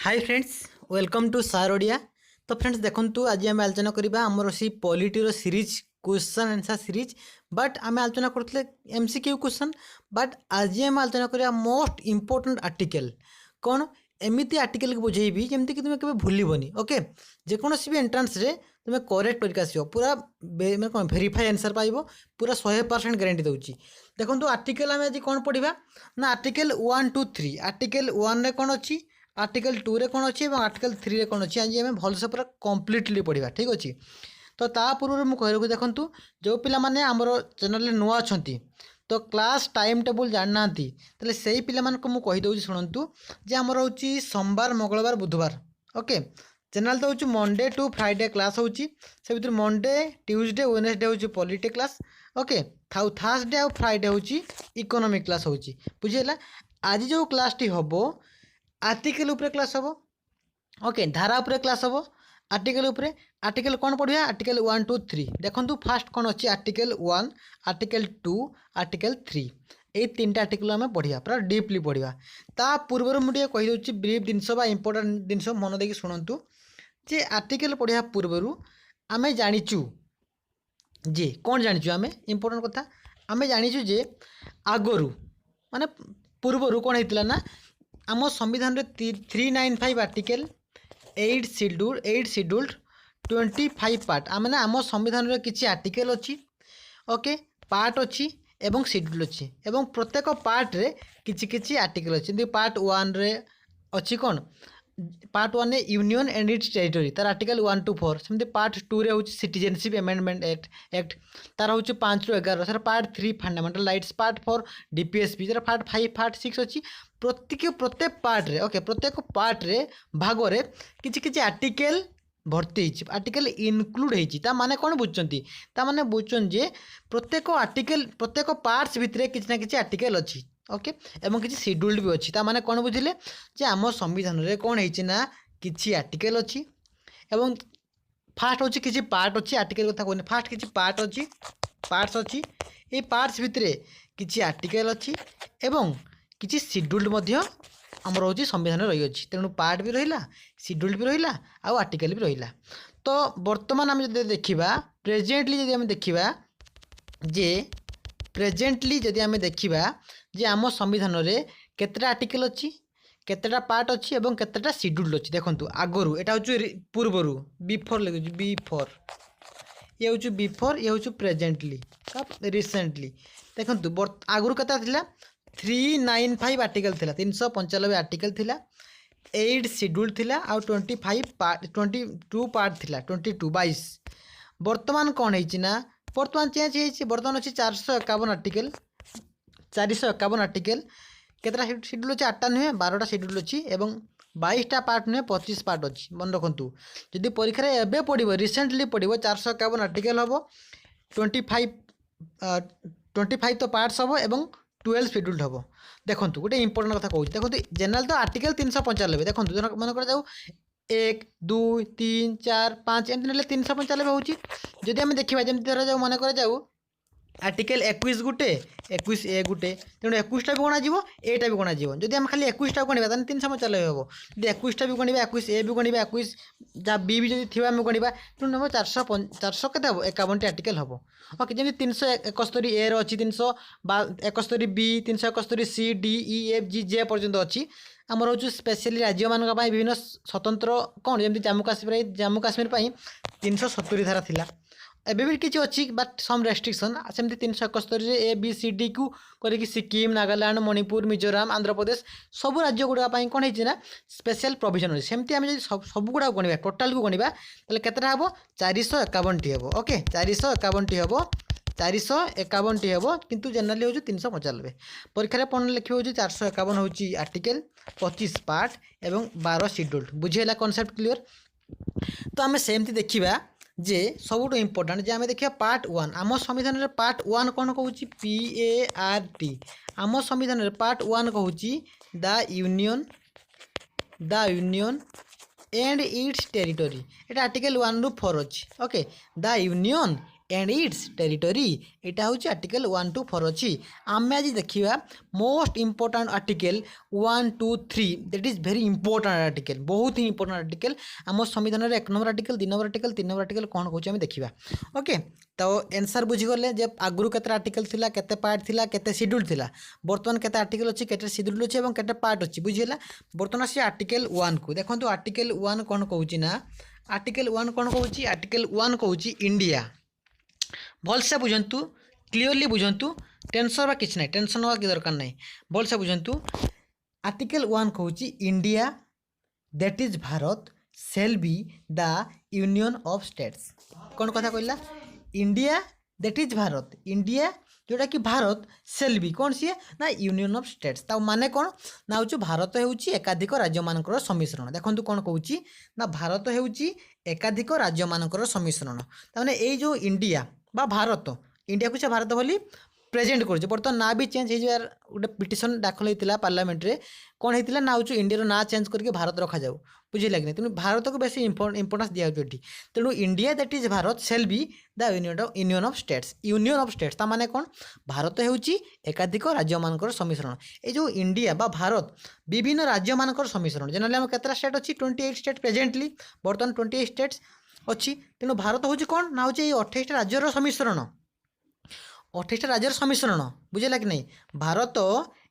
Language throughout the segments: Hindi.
हाय फ्रेंड्स, वेलकम टू सार ओडिया। तो फ्रेंड्स देखंतु आज आम आलोचना करबा हमर सी polity series question answer series. But आम आलोचना करथले एमसीक्यू क्वेश्चन। बट आज आम आलोचना करबा मोस्ट इंपोर्टेंट आर्टिकल कौन एमती आर्टिकल को बुझेबी जमती कि तुम केबे भूलिबनी। ओके, जेकोसी भी एंट्रांस रे तुम करेक्ट करके आसियो पूरा मैं कौन भेरीफाई आंसर पाइबो पूरा 100% गारंटी दूची। देखो आर्टिकल आम आज कौन पढ़ा ना आर्टिकल 1 2 3। आर्टिकल 1 रे कौन अच्छी, आर्टिकल 2 रे कौन अच्छी और आर्टिकल 3 रे कौन अच्छी आज आम भलसे पूरा कम्प्लीटली पढ़ा। ठीक अच्छे। तो ता पूर्व मुझे कहूँ देखूँ जो पिला माने आमर चैनल नुआ अच्छा तो क्लास टाइम टेबुल जानना तेल से ही पिला मानक मुझे कहीदे शुणु जे आमर हूँ सोमवार मंगलवार बुधवार। ओके, चैनल तो हूँ मंडे टू फ्राइडे क्लास होची से भीतर मंडे ट्यूसडे वेडनेसडे हूँ पॉलिटी क्लास। ओके, थर्सडे आ फ्राइडे हूँ इकोनॉमिक क्लास होची। बुझीगला। आज जो क्लास टी हम आर्टिकल उपरे क्लास हम। ओके, धारा उपरे क्लास हम आर्टिकल उपरे। आर्टिकल कौन पढ़िया आर्टिकल 1 2 3। देखो फास्ट कौन अच्छी आर्टिकल 1 आर्टिकल 2 आर्टिकल 3 ये तीन आर्टिकल आम पढ़िया पूरा डीपली पढ़िया। ता पूर्व मुझे कहीदे ब्रीफ जिनस इंपोर्टेंट जिनस मन देकी शुणु जे आर्टिकल पढ़िया पूर्व आम जाचु जे कौन जाचु आम इंपोर्टेंट कथा आम जाचु जे आगरू माने पूर्वर कौन होता ना आम संविधान 395 आर्टिकल 8 शेड्यूल्ड 25 पार्ट आम ना आम संविधान किसी आर्टिकल अच्छी। ओके, पार्ट अच्छी एवं शेड्यूल अच्छी एवं प्रत्येक पार्ट रे किछि किछि आर्टिकल अच्छी। पार्ट 1 रे अच्छी कौन part 1 union and it's territory तार आर्टिकल 1 to 4। सेमती पार्ट 2 रे हूँ सिटीजनशिप अमेंडमेंट एक्ट तार हूँ 5 ରୁ 11। Sir part 3 fundamental rights, part 4 DPSP, sir part 5 part 6 अच्छी। प्रत्येक पार्ट रे ओके प्रत्येक पार्ट रे भाग रे किछि किछि आर्टिकल भर्ती आर्टिकल इनक्लूड होता माने कौन बुझुंट माने बुझुन जे प्रत्येक आर्टिकल प्रत्येक पार्ट्स भितर किसी ना किसी आर्टिकल अच्छी। ओके, एवं किसी शेड्यूल्ड भी अच्छी ता माने कौन बुझिले जे आम संविधान रे कौन होइछि ना किछि आर्टिकल अच्छी एवं फास्ट होछि किछि पार्ट अच्छी। आर्टिकल कथा कहने फास्ट किछि पार्ट अच्छी पार्ट्स अच्छी ये पार्ट्स भितर किछि आर्टिकल अच्छी एवं किछि शेड्यूल्ड मध्य आमर हूँ संविधान रही अच्छी। तेणु पार्ट भी रहा शेड्यूल्ड भी रहा आउ आर्टिकल भी रहा। तो बर्तमान आम जो देखा प्रेजेंटली जदि आम देखा जे प्रेजेंटली जदि आम देखा जे आम संविधान रे केतेटा आर्टिकल अच्छी केतेटा पार्ट अच्छी एवं केतेटा शेड्यूल्ड अच्छी। देखो आगरू यहाँ हूँ पूर्वर बिफोर लगे बिफोर ये हूँ बिफोर ये हूँ प्रेजेंटली रिसेंटली। देखो आगरू केता 395 आर्टिकल थिला 395 आर्टिकल थिला 8 शेड्यूल थिला आ 25 पार्ट 22 पार्ट थिला 22। वर्तमान कौन है ना वर्तमान चेंज है वर्तमान अच्छी 451 आर्टिकल 451 आर्टिकल केतटा शेड्यूल अच्छे 8टा नुहे 12टा शेड्यूल अच्छी एवं 22टा पार्ट नुहे 25 पार्ट अच्छी। मन रखु जदि परीक्षा एवं पढ़ो रिसेंटली पढ़ो 451 आर्टिकल हम 25 तो पार्ट्स हम एवं 12 शेड्यूल्ड हम। देखो गोटे इंपोर्टेंट कथा कहूँ देखो जनरल तो आर्टिकल 395 देखो मन कर जाऊ 1 2 3 4 5 एमती 395 हूँ। जदि आम देखा जमी धर जाऊ मन कर जाऊ आर्टिकल 21 गुटे 21 ए गुटे तेणु 21टा भी गणाज एटा भी गणाज। जदि आम खाली 21टा गणवा 395 हम जब 21टा भी गणवा 21 ए भी गणवा 21 जहाँ बी भी जब थी आम गणवा तेणु हम 400 के 51टी आर्टिकल हम। ओके, जमी 371 ए रही 371 B 371 C D E F G J पर्यंत अच्छी आमर हूँ स्पेशली राज्य मान विभिन्न स्वतंत्र कौन जमी जम्मू काश्मीर 370 धारा थिला एबे भी किसी अच्छी बट सम रेस्ट्रिक्शन सेमती 371 ए बी सी डी को करके सिक्किम नागालैंड मणिपुर मिजोराम आंध्र प्रदेश सब राज्य गुड़ाक कौन है स्पेशल प्रोविजन अच्छे। सेमती आम सब गुड़ा गणवा टोटाल को गणवा केतटा हम 451टी हम। ओके, 451टी हम 451टी हम किंतु जनरली हूँ 395। परीक्षा पढ़ लिखे हूँ 451 हूँ आर्टिकल 25 पार्ट एवं 12 शेड्यूल्ड। बुझीगला concept clear. तो आम सेमती देखा जे सबुठ इम्पोर्टाट जे आम देखा पार्ट 1 आम संविधान रे पार्ट 1 कौन कहूँ PART आम संविधान रे पार्ट 1 कहूँ the union and it's territory. ये आर्टिकल 1 ରୁ 4 अच्छी। Okay, the union and it's territory. यहाँ हूँ आर्टिकल 1 to 4 अच्छी। आम आज देखा most important article 1 2 3 that is very important article, बहुत ही इंपोर्टाट आर्टिकल आम संविधान 1 number article 2 number article 3 number article कौन कौन देखा। ओके तो एनसर बुझीगले जे आगुरी केते आर्टिकल थिला, केते पार्ट थिला, केते शेड्यूल थिला, बर्तमान केते आर्टिकल अच्छी, केते शेड्यूल अच्छी और केते पार्ट अच्छी बुझीला। बर्तमान आसी आर्टिकल 1 को देखो। आर्टिकल 1 कौन कहूँ ना, आर्टिकल 1 कौन कहूँ, आर्टिकल 1 कहूँ इंडिया। भलसे बुझंतु, क्लीयरली बुझंतु, टेंशन बा किछ नहीं, टेंशन हवा कि दरकार नहीं, भलसे बुझंतु। आर्टिकल 1 कहूँ India that is Bharat shall be the union of states. कौन कथा कहला, India that is Bharat, India जोटा कि भारत सेल बी कौन सी ना यूनियन ऑफ स्टेट्स। ता माने कौन ना हूँ भारत होउची एकाधिक राज्य मानकर सम्मिश्रण। देखो कौन कहूँ ना भारत होउची एकाधिक राज्य मानकर सम्मिश्रण। ताने ए जो इंडिया बा भारत, इंडिया को से भारत बोली प्रेजेंट कर बर्तमान ना भी चेंज हो गोटे पिटिशन दाखल होता पार्लियामेंट रे, कौन होता ना हूँ इंडिया ना चेंज करके भारत रखा जाऊ, बुझे कि नहीं। तेणु भारत को बेस इंपोर्टेंस दिया। तेणु India that is Bharat shall be the union of states. Union of states ता माने कौन, भारत होउची एकाधिक राज्य मानकर सम्मिश्रण। ये जो इंडिया बा भारत विभिन्न राज्य मानकर सम्मिश्रण। जनरली आम केतटा स्टेट अच्छी 28 स्टेट प्रेजेंटली, बर्तमान 28 स्टेट्स अच्छी। तेणु भारत हूँ कौन ना हूँ 28 राज्यर सम्मिश्रण, 28 राज्यर सम्मिश्रण, बुझेगा कि नहीं। भारत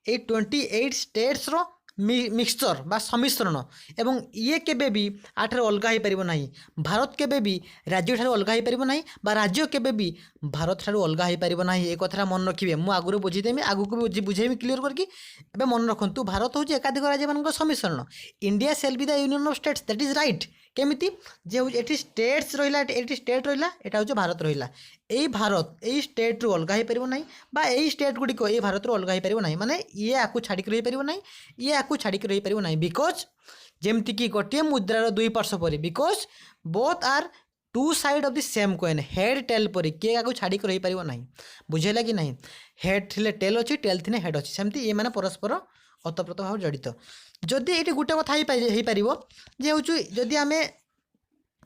ये 28 स्टेट्स रो मिक्सचर बा सम्मिश्रण एवं ये केबे भी आठ अलग हो पार ना। भारत केबे भी राज्य ठारू अलग हो पार ना, बा राज्य केबे भी भारत ठारू अलग हो पार ना। ये कथा मन रखिए, मुझे आगुरी बुझीदेमी, आगू को भी बुझेबी क्लीयर करके। एबे मन रखु भारत हूँ एकाधिक राज्य मान सम्मिश्रण। India shall be the union of states that is right. केमिति जे ये स्टेट्स रहा, ये स्टेट रहा, यहाँ हूँ भारत रहा। यही भारत यही स्टेट रू अलग हो पार ना, बा यही स्टेट गुड़िक ये भारत रू अलग हो पार ना, माने ये आपको छाड़िक रही पार ना, ये आपको छाड़िक रही पार ना। बिकज जेमती कि गोटे मुद्रार दुई पार्श्व पर, because both are two side of the same coin, head tail पर किए क्या छाड़िक रही पार ना, बुझेगा कि नहीं। हेड थी टेल अच्छी, टेल थी हेड अच्छी, सेमती ये मैंने परस्पर ओतप्रोत भाव जड़ित। जदि ये गोटे कथा हो पार जे हूँ जदि आम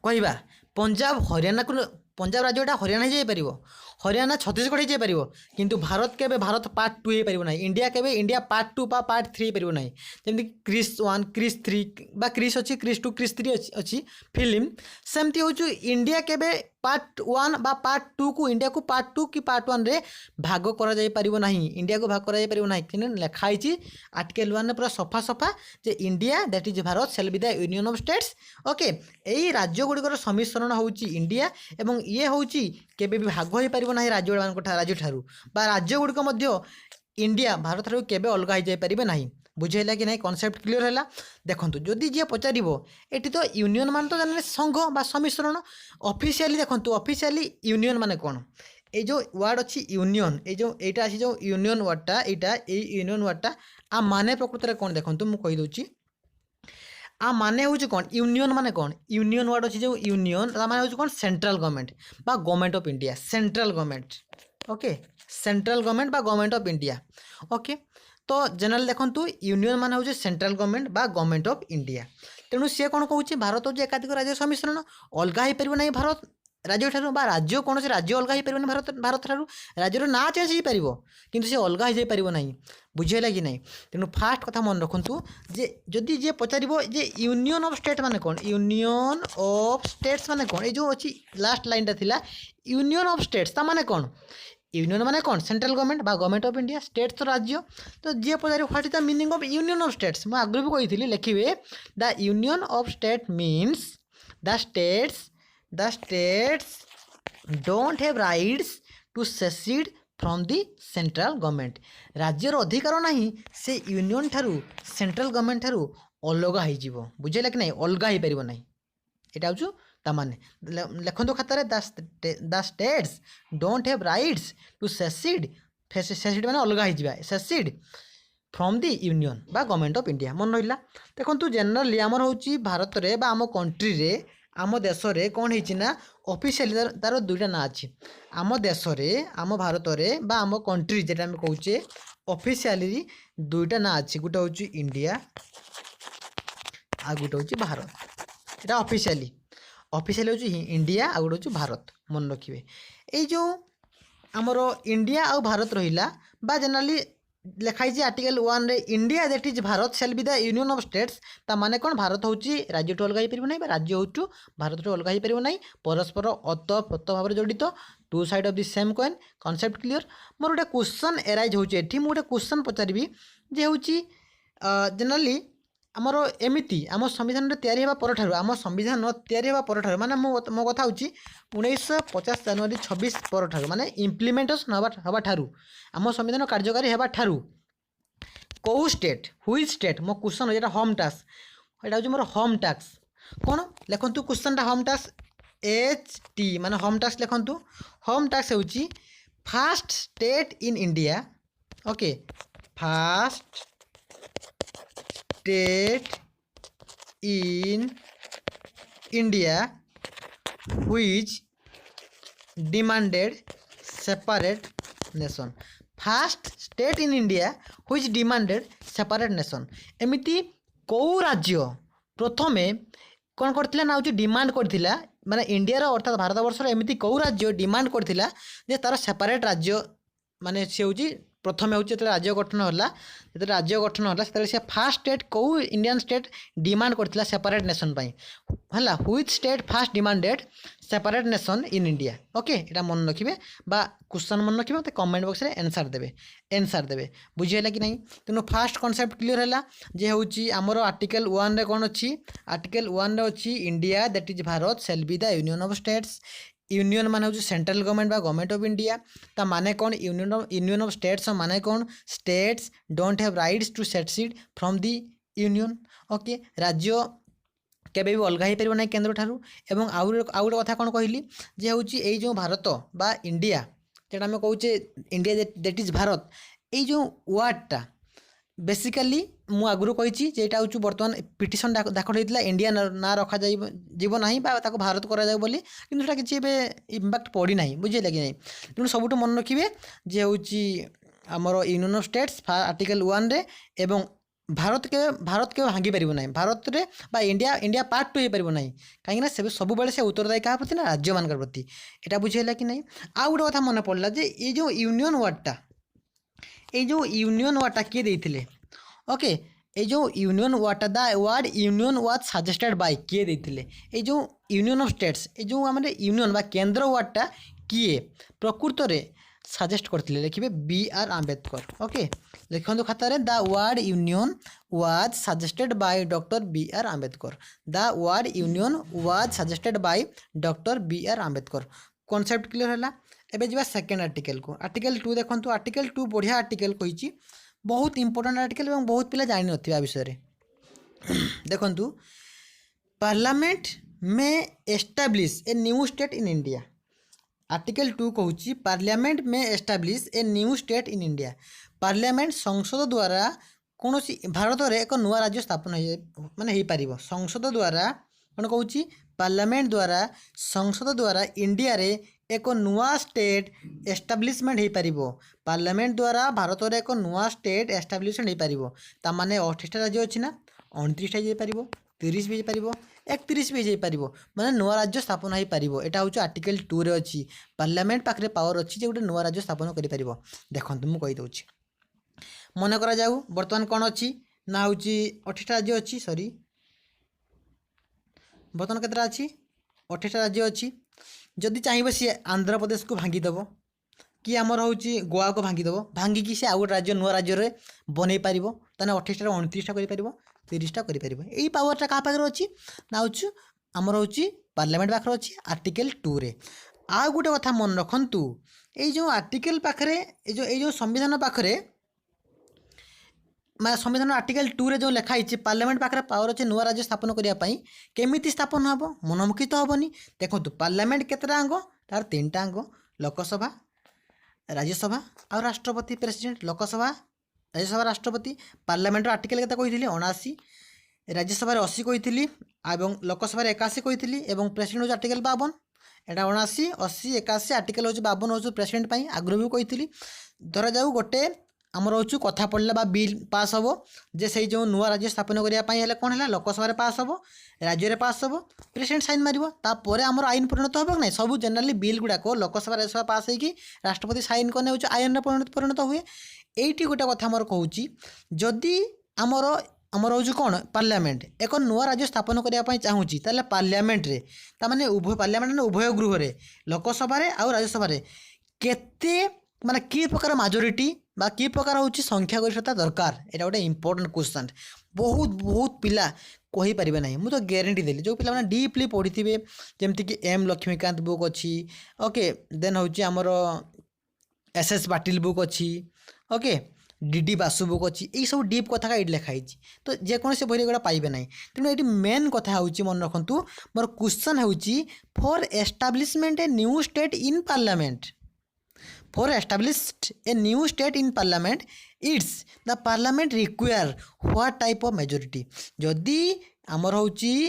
कहवा पंजाब हरियाणा को, पंजाब राज्यटा हरियाणा जापर, हरियाणा छत्तीसगढ़ हो जापर, किंतु भारत के भारत पार्ट 2 हो पार ना, इंडिया के इंडिया पार्ट 2 बा पार्ट 3 हो पार ना। जमी क्रिस 1 क्रिस 3 बा क्रिस अच्छी, क्रिस 2 क्रिस 3 अच्छी फिल्म, सेमती हूँ इंडिया के पार्ट 1 बा पार्ट 2 को, इंडिया को पार्ट 2 कि पार्ट 1 रे भाग करा जाई परिबो नाही, इंडिया को भाग करा जाई परिबो नाही। कि लिखाई आर्टिकल 1 पूरा सफा सफा जे India that is Bharat shall be the union of states. Okay यही राज्य गुड़िकर सम्मिश्रण होउची इंडिया, एवं ये होउची केबे भी भाग हो पारिबो नाही राज्य राज्य ठारू, बा राज्य गुड़िक मध्य इंडिया भारत ठारू केबे अलग हो जाई परिबे नाही। बुझेगा कि नहीं, कॉन्सेप्ट क्लियर है। देखो जदि जी पचार ये तो यूनियन मान तो जाने संघ बा सम्मिश्रण। ऑफिशियली देखो ऑफिशियली यूनियन माने कौन, ये जो वर्ड अच्छी यूनियन, ये जो यहाँ अच्छी जो यूनियन वर्डटा, यहाँ यूनियन वर्डटा आ माने प्रकृत में कौन देखो मुझे कहीदे। आ माने हूँ कौन, यूनियन माने कौन, यूनियन वर्ड अच्छी जो यूनियन माने हूँ कौन, सेंट्रल गवर्नमेंट बा government of India, central government. Okay central government बा गवर्नमेंट ऑफ इंडिया। ओके तो जनरल देखो यूनियन मान हूँ सेंट्रल गवर्नमेंट बा गवर्नमेंट ऑफ इंडिया। तेणु सी कौन कहूँ भारत हूँ एकाधिक राज्य सम्मिश्रण, अलग हो पार ना भारत राज्य ठारू, बा राज्य कौन से राज्य अलग हो पार ना भारत भारत ठारू, राज्यर ना चेंज हो पार किंतु से अलग हो पार ना, बुझेगा कि नहीं। तेणु फास्ट कथा मन रखु जे जदि जे पचार जे यूनियन ऑफ स्टेट माने कौन, यूनियन ऑफ स्टेट्स माने कौन, ये जो अच्छी लास्ट लाइन था यूनियन ऑफ स्टेट्स ता माने कौन, यूनियन माने कौन, सेंट्रल गवर्नमेंट बा गवर्नमेंट ऑफ इंडिया, स्टेट्स तो राज्य। तो जी पचार what is the meaning of union of states, मुझे आगु भी कही लिखे the union of state means the states don't have rights to secede from the central government. राज्यर अधिकार नहीं से यूनियन ठारू सेंट्रल गवर्नमेंट ठारू अलग हो, बुझेगा कि नहीं, अलग हो पार ना। यहाँ हूँ तामाने लिखु खातार the states don't have rights to secede, secede माने अलग हो, सेसीड फ्रॉम द यूनियन बा गवर्नमेंट ऑफ इंडिया। मन रहा देखो जनरली आमर हूँ भारत में बा आम कंट्री रे आम देश रे कौन है ऑफिशियली तार दुईटा ना अच्छी, आम देश रे आम भारत में बा आम कंट्री जेटा आम कहे ऑफिशियली दुईटा ना अच्छी, गोटे हूँ इंडिया आ गोटे हूँ भारत। यहाँ ऑफिशियली हूँ इंडिया आ गोटे हूँ भारत, मन रखिए। ये जो आमर इंडिया आउ भारत रहिला बा जनरली लिखाई आर्टिकल 1 रे India that is Bharat shall be the union of states ता माने कौन भारत होची राज्य टू अलग हो पारिबो नै राज्य होचु भारत टू अलग हो पारिबो नै परस्पर अतप्रोत भाव जड़ित two side of the same coin concept clear. मोर गोटे क्वेश्चन एराइज होची एठी मु गोटे क्वेश्चन पचारिबी जे होची जनरली आमर एमिति आम संविधान तैयारी होगा परठारु आम संविधान तैयारी होगा परठारु माने मो कथा होची 1950 जनवरी 26 परठारु माने इम्प्लीमेंटेशन हवा ठारु आम संविधान कार्यकारी हेबा ठारु कौ स्टेट हुई स्टेट मो क्वेश्चन जेटा होम टास्क एटा होची मोर होम टास्क कोन लेखंतु क्वेश्चन टा होम टास्क एच टी माने होम टास्क लेखंतु होम टास्क होची first state in India okay first state in India which demanded separate nation first state in India which demanded separate nation एमिति कौ राज्य प्रथमे कौन करथिला ना होची डिमांड करथिला माने इंडिया रो अर्थात भारत वर्ष रो एमिति कौ राज्य डिमांड करथिला जे तार सेपरेट राज्य माने से होची प्रथमे होची जेते राज्य गठन होला जेते राज्य गठन होला सेते से फर्स्ट स्टेट कौ इंडियन स्टेट डिमांड करथिला सेपरेट नेशन पई हला which state first demanded separate nation in India okay एटा मन रखिबे बा क्वेश्चन मन रखिबे ते कमेंट बॉक्स रे आंसर देबे बुझियला कि नहीं तेनु फर्स्ट कांसेप्ट क्लियर हैला जे होची हमरो आर्टिकल 1 रे कोन अछि आर्टिकल 1 रे अछि India that is Bharat shall be the union of states union माने होची सेंट्रल गवर्नमेंट बा गवर्नमेंट ऑफ इंडिया ता माने कौन यूनियन ऑफ स्टेट्स माने कौन states don't have rights to secede from the union okay राज्य केबे भी अलग हो पारिबो नै केंद्र ठारू एवं आउ गोटे कथा कौन कहली जे होची एई जो भारत बा इंडिया जेटा हम कहूचे इंडिया दैट इज भारत एई जो वर्डटा बेसिकली मु आगुरु कही जेटा हूँ बर्तमान पिटिशन दाखल होता इंडिया ना रखा जीव ना ताको भारत करा जाऊ बोली किंतु सेटा किसी इम्पैक्ट पड़ी ना बुझे कि नहीं तेणु सबुठ मन रखिए जे हूँ आमर यूनियन ऑफ स्टेट्स आर्टिकल 1 रे एवं भारत के भांगी पार ना भारत रे बा इंडिया पार्ट 2 हो पार ना कहीं सब से उत्तरदायी क्या प्रति ना राज्य मान प्रति यहाँ बुझेगा कि नहीं आउ गोटे कथा मन पड़ा जे ये जो यूनियन वार्डटा ये जो यूनियन वार्डटा किए देते ओके ये जो यूनियन वार्डटा the word union was suggested by किए देते ये जो यूनियन ऑफ स्टेट्स ये जो आम यूनियन बा केंद्र वार्डटा किए प्रकृत रे सजेस्ट करते लिखे B.R. आम्बेडकर ओके लिखु खातार the word union was suggested by doctor B.R. Ambedkar the word union was suggested by doctor B.R. Ambedkar concept clear है एबे जीवा सेकेंड आर्टिकल को आर्टिकल 2 देखो आर्टिकल 2 बढ़िया आर्टिकल कही बहुत इंपोर्टेंट आर्टिकल और बहुत पिला जानि नथिबा विषय देखो पार्लियामेंट में establish a new state in India article 2 कहूँ पार्लियामेंट में establish a new state in India parliament संसद द्वारा कौन भारत में एक नुआ राज्य स्थापन माने हो पार संसद द्वारा कौन कहूँ पार्लियामेंट द्वारा संसद द्वारा इंडिया रे एक नुआ स्टेट एस्टाब्लिशमेंट हो पार पार्लियामेंट द्वारा भारत में एक नुआ स्टेट एस्टाब्लिशमेंट हो पार ताने 28 राज्य अच्छी ना 29 हो पार 30 भी हो पार 31 भी हो पार माने नुआ राज्य स्थापन हो पार यहाँ हूँ आर्टिकल 2 रे अच्छी पार्लियामेंट पाखे पावर अच्छी जे गोटे नुआ राज्य स्थापन कर देखो मुझे कहीदे मन करा जाऊ बर्तमान कौन अच्छी ना हूँ 28 राज्य अच्छी सॉरी बर्तमान केतरा अच्छी 28 राज्य अच्छी जदि चाहिए सी आंध्र प्रदेश को भांगीदेव कि आमर हूँ गोवा को भांगीदेव भांगिकी सी आउ गोटे राज्य नुआ राज्य बन पार 28 29 कर 30 कर यही पावरटा क्या पाखे अच्छी ना हूँ आमर हूँ पार्लियामेंट पाखे अच्छी आर्टिकल 2 रे आ गोटे कथा मन रखु ये आर्टिकल पाखे ये संविधान पाखे संविधान आर्टिकल 2 रे जो लिखाई पार्लियामेंट पाखे पावर अच्छे नुआ राज्य स्थापन करने केमिति स्थापन हम मनमुखी तो हेनी देखो पार्लियामेंट केतटा अंग तार 3टा अंग लोकसभा राज्यसभा और राष्ट्रपति प्रेसिडेंट लोकसभा राज्यसभा राष्ट्रपति पार्लियामेंट आर्टिकल केते कही 79 राज्यसभा 80 कही लोकसभा 81 कही प्रेसिडेंट हूँ आर्टिकल 52 एटा 79 80 81 आर्टिकल हूँ 52 हूँ प्रेसिडेंट आगुरी भी कही धरा जाऊ गोटे आमर हूँ कथा पड़ला बिल पास हम जे से जो नुआ राज्य स्थापन करने कौन है लोकसभा पास हम राज्य में पास हम प्रेसिडेंट साइन मारिबो तापर आमर आईन परिणत हो ना सब जनरली बिल गुड़ाक लोकसभा राज्यसभा पास होगी राष्ट्रपति साइन करने हूँ आईन परिणत हुए। यही गोटे कथा मोर कहूँ जदि आमर आमर हूँ कौन पार्लियामेंट एक नुआ राज्य स्थापन करने चाहूँगी ताले पार्लियामेंट रे तामाने उभय पार्लियामेंट उभय गृह रे लोकसभा आउ राज्यसभा केते माने कि प्रकार मेजोरिटी बा कि प्रकार हूँ संख्यागरिष्ठता दरकार यहाँ गोटे इंपोर्टेंट क्वेश्चन बहुत बहुत पिला कही पारे ना मुझे तो ग्यारंटी देली जो पिला डीपली पढ़ी थे जमती कि एम लक्ष्मीकांत बुक अच्छी ओके देन हूँ आमर एस पाटिल बुक अच्छी ओके डी बासु बुक अच्छी यही सब डीप कथा ये लिखाई तो जेकोसी बही गुड़ा पाइबे ना तेणु ये मेन कथा हूँ मन रखु मोर क्वेश्चन हूँ for establishment a new state in parliament for established a new state in parliament it's the parliament require what type of majority जदि आमर हूँ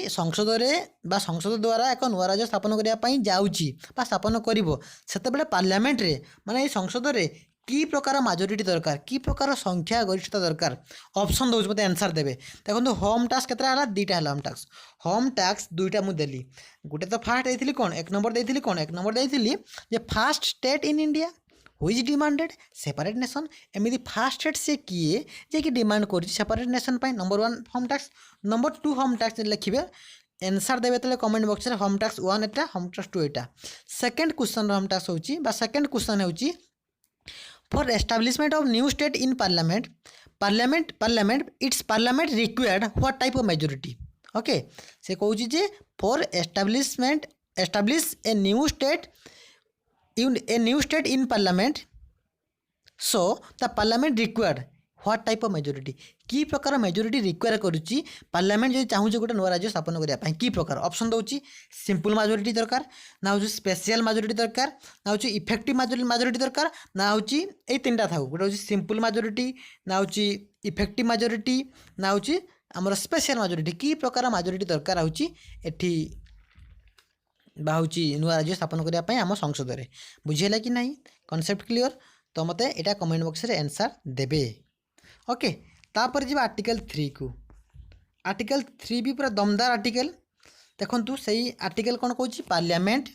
संसद में संसद द्वारा एक नुआ राज्य स्थापन करने जाऊँगी स्थापन कर पार्लियामेंट रे माने संसद में कि प्रकार मेजोरिटी दरकार कि प्रकार संख्या गरिष्ठता दरकार ऑप्शन दूसरी मत आंसर देवे देखो होम टैक्स केतटा दुईटा होम टैक्स दुईटा मुझे देली गोटे तो फास्ट देती कौन एक नंबर देती कौन एक नंबर देती फास्ट स्टेट इन इंडिया हुई डिमांडेड सेपरेट नेशन एमती फास्ट स्टेट से किए जे कि डिमांड कर सेपरेट नेशन नंबर 1 होम टैक्स नंबर 2 होम टैक्स लिखे आंसर देवे तो कमेंट बॉक्स में होम टैक्स 1 एटा होम टैक्स 2 एटा सेकंड क्वेश्चन होम टैक्स होची बा सेकंड क्वेश्चन होची for establishment of new state in parliament it's parliament required what type of majority okay से कहूँ J for establish a new state in parliament so the parliament required what type of majority कि प्रकार मेजोरिटी रिक्वायर करुच्ची पार्लियामेंट जो चाहूँ गोटे नुआ राज्य स्थापन करने कि प्रकार ऑप्शन दूसरी सिंपल मेजोरिटी दरकार ना हूँ स्पेशल मेजोरिटी दरकार ना हूँ इफेक्टिव मेजोरिटी दरकार ना हूँ ये तीन टा था गोटे हूँ सिंपल मेजोरिटी ना हूँ इफेक्टिव मेजोरिटी ना हूँ आमर स्पेशल मेजोरिटी कि प्रकार मेजोरिटी दरकार हूँ एठी बाहूँ नुआ राज्य स्थापन करने आम संसद में बुझेगा कि नहीं कॉन्सेप्ट क्लियर तो मत यहाँ कमेंट बॉक्स में आंसर देवे ओके तापर जी आर्टिकल 3 को आर्टिकल 3 भी पूरा दमदार आर्टिकल देखु से आर्टिकल कौन कहूँ पार्लियामेंट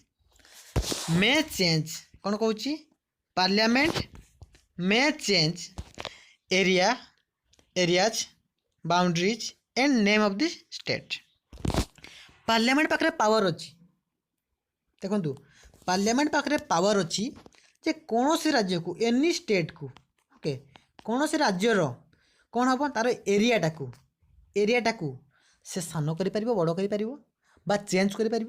मे चेंज कौन कहूँ parliament may change areas boundaries and name of the state parliament पाखे पावर अच्छी देखु पार्लियामेंट पाखे पावर अच्छी जे कौन से राज्य को एनी स्टेट को ओके कौन से राज्यर कौन हम तार एरियाटा को से सान कर बड़ कर चेंज कर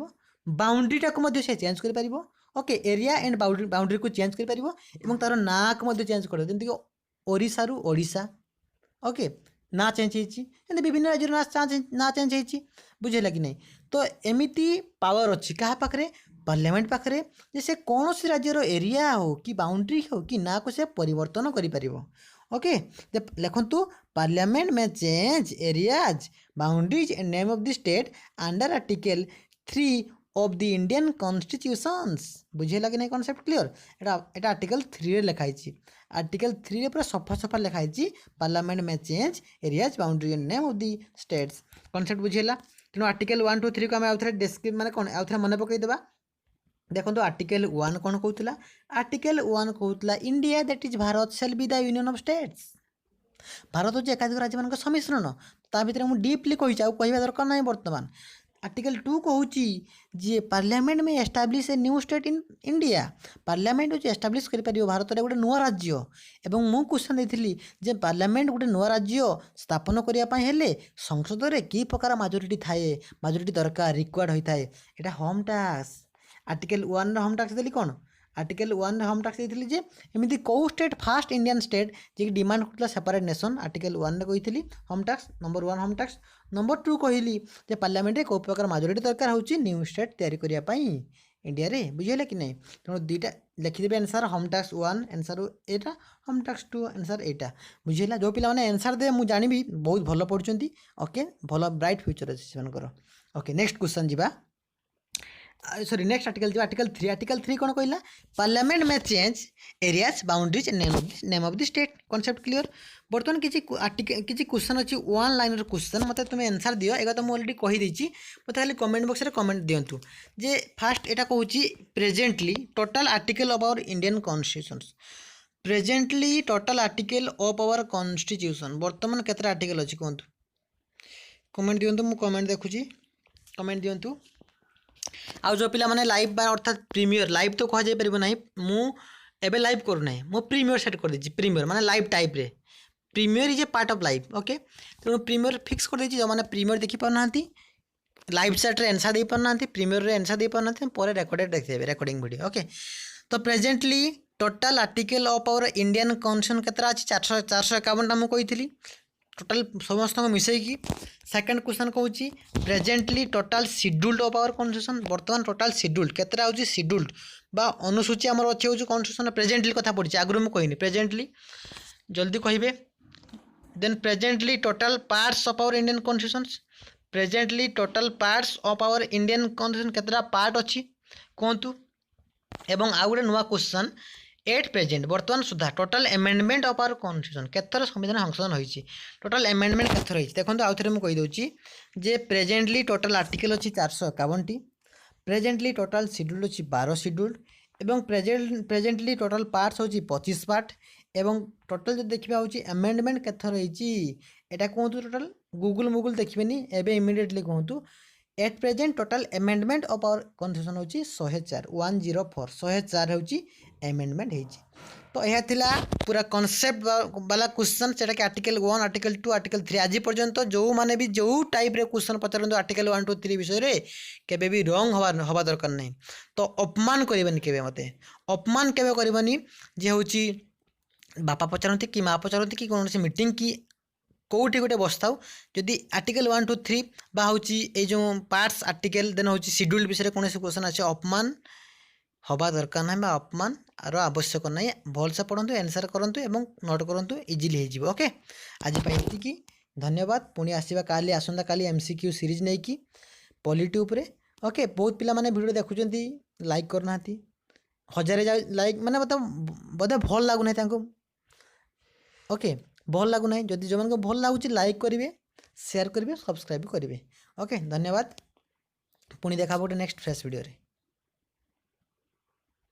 बाउंड्रीटा को से चेंज कर ओके एरिया एंड बाउंड्री को चेंज कर तार ना को चेंज कर जमीक ओडिशा रु ओडिशा ओके ना चेंज होती विभिन्न राज्य ना चेंज होती बुझेगा कि नहीं तो एमती पावर अच्छी क्या पाखे पार्लियामेंट पाखे से कौन सी राज्यर एरिया हो कि बाउंड्री हो कि ना को से परिवर्तन कर ओके लिखु पार्लियामेंट में change areas boundaries and name of the state under article 3 of the Indian constitutions बुझेगा कि नहीं कॉन्सेप्ट क्लियर एटा आर्टिकल 3 रे लिखाई आर्टिकल 3 रे पूरा सफा सफा लिखाई पार्लियामेंट में change areas boundary and name of the states concept बुझेगा तेणु आर्टिकल 1 2 3 को आम आउ थे डेस्क्रिप माने कौन आउ थे मन पकईदेवा देखो आर्टिकल 1 कौन कहूला आर्टिकल 1 कहूला India that is Bharat shall be the union of states Bharat हूँ एकाधिक राज्य मान सम्मिश्रण ता भीतर मुझे डीपली कही कह दरकार ना बर्तमान आर्टिकल 2 कहूँ जे पार्लियामेंट में establish a new state in India parliament हूँ एस्टाब्लिश कर भारत में गोटे नुआ राज्य एवं मु क्वेश्चन देती जे पार्लियामेंट गोटे नुआ राज्य स्थापन करने संसद में कि प्रकार मेजोरिटी थाए मेजोरिटी दरकार रिक्वायर्ड होता है यहाँ होम टैक्स आर्टिकल 1 होम टैक्स देली कौन आर्टिकल 1 होम टैक्स देती जे एमती कौ स्टेट फास्ट इंडियन स्टेट जी डिमांड करता सेपरेट नेशन आर्टिकल 1 कही होम टैक्स नंबर 1 होम टैक्स नंबर 2 कहली जे पार्लियामेंट में कौ प्रकार मेजोरिटी दरकार होची न्यू स्टेट तैयारी करने इंडिया रे बुझेगा कि नहीं तेणु दुईटा लिखिदेवे आंसर होम टैक्स 1 आंसर एटा होम टैक्स 2 आंसर एटा बुझेगा जो पिला माने आंसर दे मु जानिबी बहुत भल पढ़ुचंती ओके भल ब्राइट फ्यूचर अछि सेनकर ओके नेक्स्ट क्वेश्चन जीवा सॉरी नेक्स्ट आर्टिकल जो आर्टिकल 3 कौन कहला पार्लियामेंट में change areas boundaries name of the state concept clear बर्तमान किसी क्वेश्चन अच्छी वन लाइन क्वेश्चन मत तुम आंसर दियो एगा तो मुझे कही देती मत खाली कमेंट बॉक्स में कमेंट दिंतु जे फास्ट एटा कहूँ presently total article of our Indian constitution presently total article of our constitution बर्तमान केते आर्टिकल अच्छी कहतु कमेंट दिंतु मु कमेंट देखुची कमेंट दिंतु आउ जो पिला माने लाइव बा अर्थात प्रीमियर लाइव तो कह जाई परिबो नाही मु एबे लाइव करू नाही मु प्रीमियर सेट कर देछि प्रीमियर माने लाइव टाइप रे premiere is a part of live okay तो प्रीमियर फिक्स कर देछि जो माने प्रीमियर देखि पारनांती लाइव सेट रे आंसर दे पारनांती प्रीमियर रे आंसर दे पारनांती पर रिकॉर्डेड देखिबे रिकॉर्डिंग वीडियो ओके तो presently total article of our Indian constitution केतरा अछि 451 टा मु कहिथिली टोटल समस्त मिसेकी सेकंड क्वेश्चन कहूँ presently total scheduled of our constitution बर्तमान टोटल शेड्यूल्ड केतरा होची शेड्यूल्ड बा अनुसूची हमर अछि होची कॉन्स्टिट्यूशन प्रेजेंटली कथा पड़ी आगु मु कहनी प्रेजेंटली जल्दी कहिबे then presently total parts of our Indian constitution presently total parts of our Indian constitution केतरा पार्ट अछि कहतु एवं आ गुटे नुआ क्वेश्चन एट प्रेजेंट बर्तमान सुधा total amendment of our constitution केथर संविधान संशोधन होइछि टोटल एमेंडमेंट केथर होइछि देखंतु आउ थरे मु कहि दोछि जे प्रेजेंटली टोटल आर्टिकल अछि 451 टी प्रेजेंटली टोटल शेड्यूल अछि 12 शेड्यूल एवं प्रेजेंटली टोटल पार्ट्स होछि 25 पार्ट एवं टोटल जो देखिबा होछि एमेंडमेंट केथर होइछि एटा कहंतु टोटल गूगल देखिबेनी एबे इमीडिएटली कहंतु at present total amendment of our constitution होची 104 104 होची एमेंडमेंट होची तो यह थिला पूरा कॉन्सेप्ट वाला क्वेश्चन सेटा कि आर्टिकल 1 आर्टिकल 2 आर्टिकल 3 आज पर्यंत जो माने भी जो टाइप रे क्वेश्चन पचारंतु आर्टिकल 1 2 3 विषय रे केबे भी रॉन्ग हवा दरकार नहीं तो अपमान करबेनी केबे मते अपमान केबे करबनी जे होची बापा पचारंती कि माँ पचारंती कि कोन से मीटिंग की कौटी गोटे बसताऊ जदि आर्टिकल 1 2 3 बा होची ए जो पार्ट्स आर्टिकल देन होची शेड्यूल विषय कौन से क्वेश्चन अच्छे अपमान हवा दरकार ना अपमान आर आवश्यक ना भल से पढ़ु आंसर करूँ एवं नोट करूँ इजिली हो ओके आज ये धन्यवाद पुणी आसवा काली आसंता काली MCQ सीरीज नहीं कि पॉलिटी उपरे ओके बहुत पिला माने वीडियो देखुचंती लाइक करना हजारे लाइक माने मतलब बोधे भल लगुना ओके भल लगुना जदि जो मन भल लगुच लाइक करेंगे शेयर करेंगे सब्सक्राइब करेंगे ओके धन्यवाद पुणी देखा गोटे नेक्स्ट फ्रेश वीडियो रे।